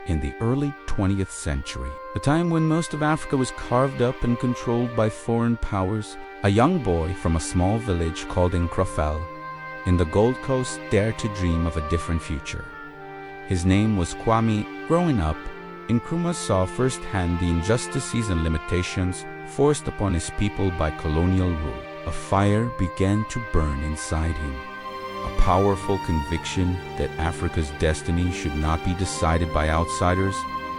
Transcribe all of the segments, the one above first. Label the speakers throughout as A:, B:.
A: in the early 20th century, a time when most of Africa was carved up and controlled by foreign powers. A young boy from a small village called Nkrumah in the Gold Coast dared to dream of a different future. His name was Kwame. Growing up, Nkrumah saw firsthand the injustices and limitations forced upon his people by colonial rule. A fire began to burn inside him, a powerful conviction that Africa's destiny should not be decided by outsiders,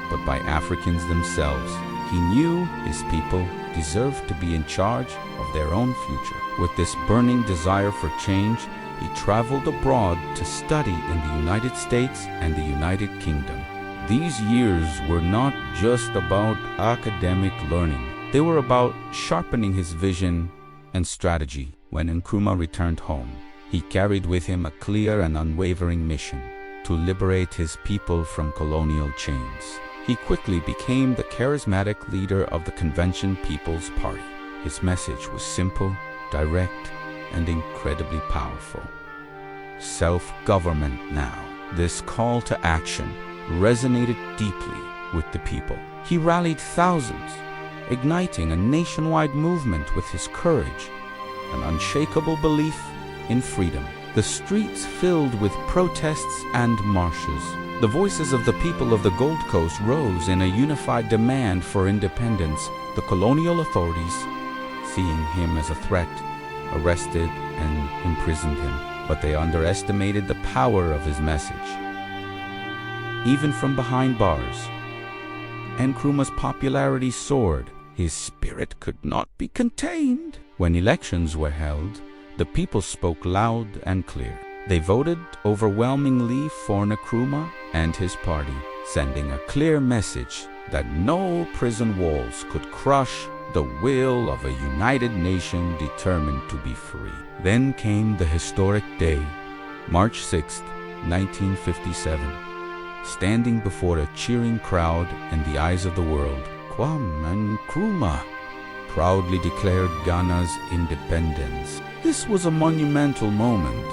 A: but by Africans themselves. He knew his people deserved to be in charge of their own future. With this burning desire for change, he traveled abroad to study in the United States and the United Kingdom. These years were not just about academic learning. They were about sharpening his vision and strategy. When Nkrumah returned home, he carried with him a clear and unwavering mission: to liberate his people from colonial chains. He quickly became the charismatic leader of the Convention People's Party. His message was simple, direct, and incredibly powerful. Self-government now. This call to action resonated deeply with the people. He rallied thousands, igniting a nationwide movement with his courage, an unshakable belief in freedom. The streets filled with protests and marches. The voices of the people of the Gold Coast rose in a unified demand for independence. The colonial authorities, seeing him as a threat, arrested and imprisoned him, but they underestimated the power of his message. Even from behind bars, Nkrumah's popularity soared. His spirit could not be contained. When elections were held, the people spoke loud and clear. They voted overwhelmingly for Nkrumah and his party, sending a clear message that no prison walls could crush the will of a united nation determined to be free. Then came the historic day, March 6, 1957. Standing before a cheering crowd and the eyes of the world, Kwame Nkrumah proudly declared Ghana's independence. This was a monumental moment,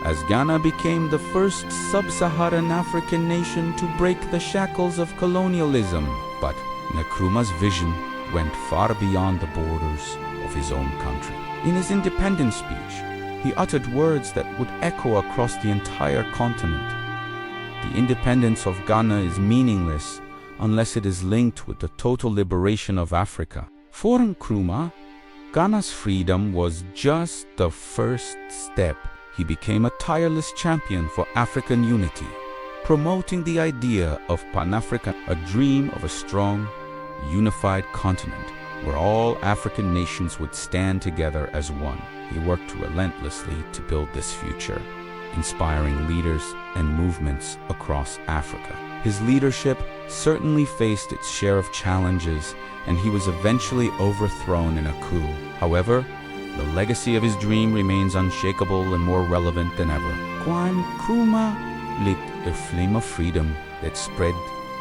A: as Ghana became the first sub-Saharan African nation to break the shackles of colonialism. But Nkrumah's vision went far beyond the borders of his own country. In his independence speech, he uttered words that would echo across the entire continent. The independence of Ghana is meaningless unless it is linked with the total liberation of Africa. For Nkrumah, Ghana's freedom was just the first step. He became a tireless champion for African unity, promoting the idea of Pan-African, a dream of a strong, unified continent where all African nations would stand together as one. He worked relentlessly to build this future, inspiring leaders and movements across Africa. His leadership certainly faced its share of challenges, and he was eventually overthrown in a coup. However, the legacy of his dream remains unshakable and more relevant than ever. Kwame Nkrumah lit a flame of freedom that spread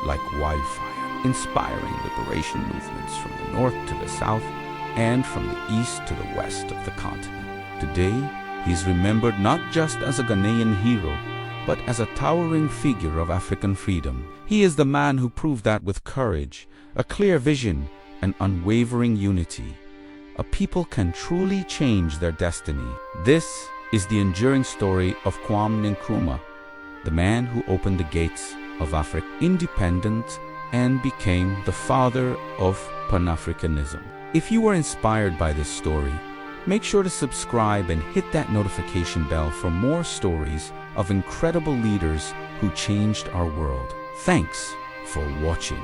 A: like wildfire, inspiring liberation movements from the north to the south and from the east to the west of the continent. Today, he is remembered not just as a Ghanaian hero, but as a towering figure of African freedom. He is the man who proved that with courage, a clear vision, and unwavering unity, a people can truly change their destiny. This is the enduring story of Kwame Nkrumah, the man who opened the gates of African independence and became the father of Pan-Africanism. If you were inspired by this story, make sure to subscribe and hit that notification bell for more stories of incredible leaders who changed our world. Thanks for watching.